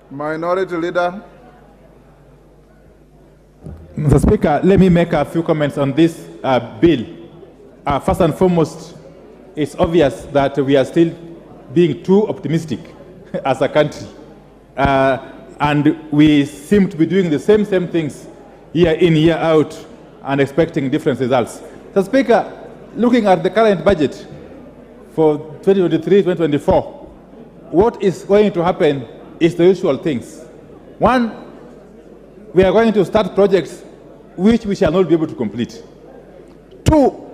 Minority Leader. Mr. Speaker, let me make a few comments on this bill. First and foremost, it's obvious that we are still being too optimistic as a country. And we seem to be doing the same things year in, year out, and expecting different results. Mr. Speaker, looking at the current budget for 2023-2024, what is going to happen is the usual things. One, we are going to start projects which we shall not be able to complete. Two,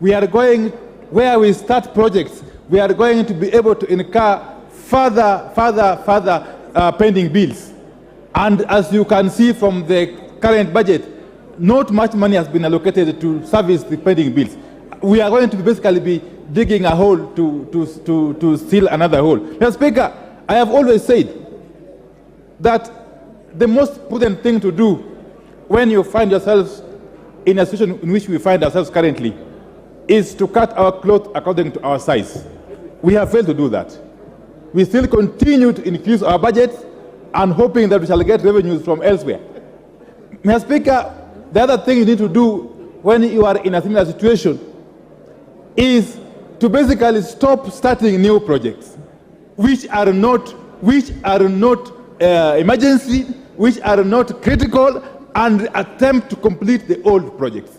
we are going, where we start projects, we are going to be able to incur further pending bills. And as you can see from the current budget, not much money has been allocated to service the pending bills. We are going to basically be digging a hole to seal another hole. Mr. Speaker, I have always said that the most prudent thing to do when you find yourselves in a situation in which we find ourselves currently is to cut our cloth according to our size. We have failed to do that. We still continue to increase our budget and hoping that we shall get revenues from elsewhere. Mr. Speaker, the other thing you need to do when you are in a similar situation is to basically stop starting new projects which are not emergency, which are not critical, and attempt to complete the old projects.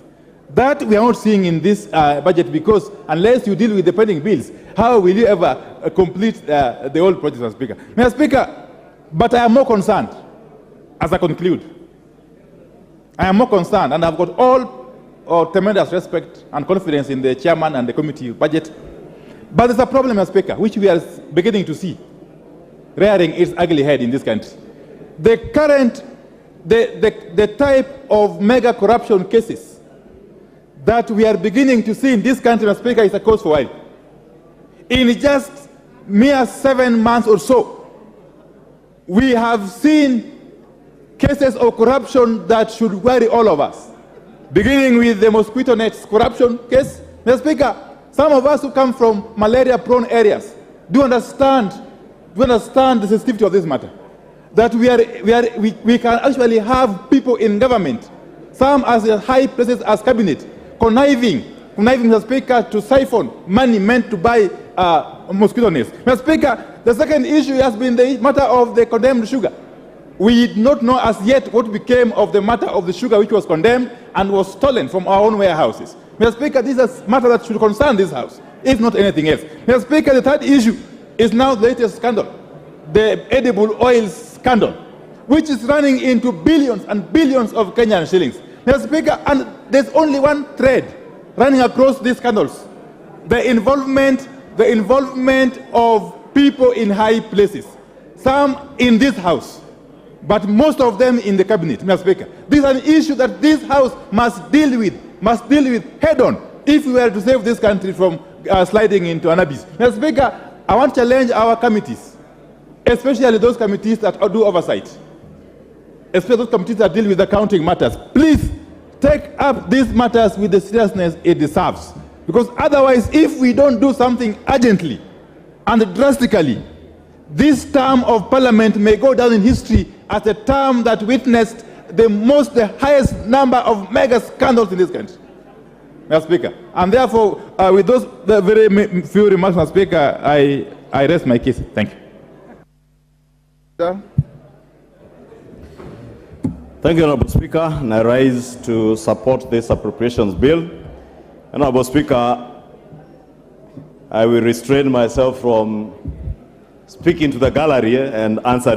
That we are not seeing in this budget, because unless you deal with the pending bills, how will you ever complete the old projects, Mr. Speaker? Mr. Speaker, but I am more concerned, as I conclude. I am more concerned, and I've got all tremendous respect and confidence in the chairman and the committee budget. But there's a problem, Mr. Speaker, which we are beginning to see rearing its ugly head in this country. The type of mega corruption cases that we are beginning to see in this country, Mr. Speaker, is a cause for worry. In just mere 7 months or so, we have seen cases of corruption that should worry all of us, beginning with the mosquito nets corruption case. Mr. Speaker, some of us who come from malaria-prone areas do understand the sensitivity of this matter. That we can actually have people in government, some as high places as cabinet, conniving, Mr. Speaker, to siphon money meant to buy mosquito nets. Mr. Speaker, the second issue has been the matter of the condemned sugar. We did not know as yet what became of the matter of the sugar which was condemned and was stolen from our own warehouses. Mr. Speaker, this is a matter that should concern this House, if not anything else. Mr. Speaker, the third issue is now the latest scandal, the edible oils scandal, which is running into billions and billions of Kenyan shillings. Mr. Speaker, and there's only one thread running across these scandals: the involvement of people in high places, some in this House, but most of them in the cabinet. Mr. Speaker, this is an issue that this House must deal with head-on if we were to save this country from sliding into an abyss. Mr. Speaker, I want to challenge our committees, especially those committees that do oversight, especially those committees that deal with accounting matters. Please take up these matters with the seriousness it deserves. Because otherwise, if we don't do something urgently and drastically, this term of Parliament may go down in history as a term that witnessed the highest number of mega scandals in this country, Mr. Speaker. And therefore, with those very few remarks, Mr. Speaker, I rest my case. Thank you. Thank you, Honorable Speaker, and I rise to support this appropriations bill. Honorable Speaker, I will restrain myself from speaking to the gallery and answering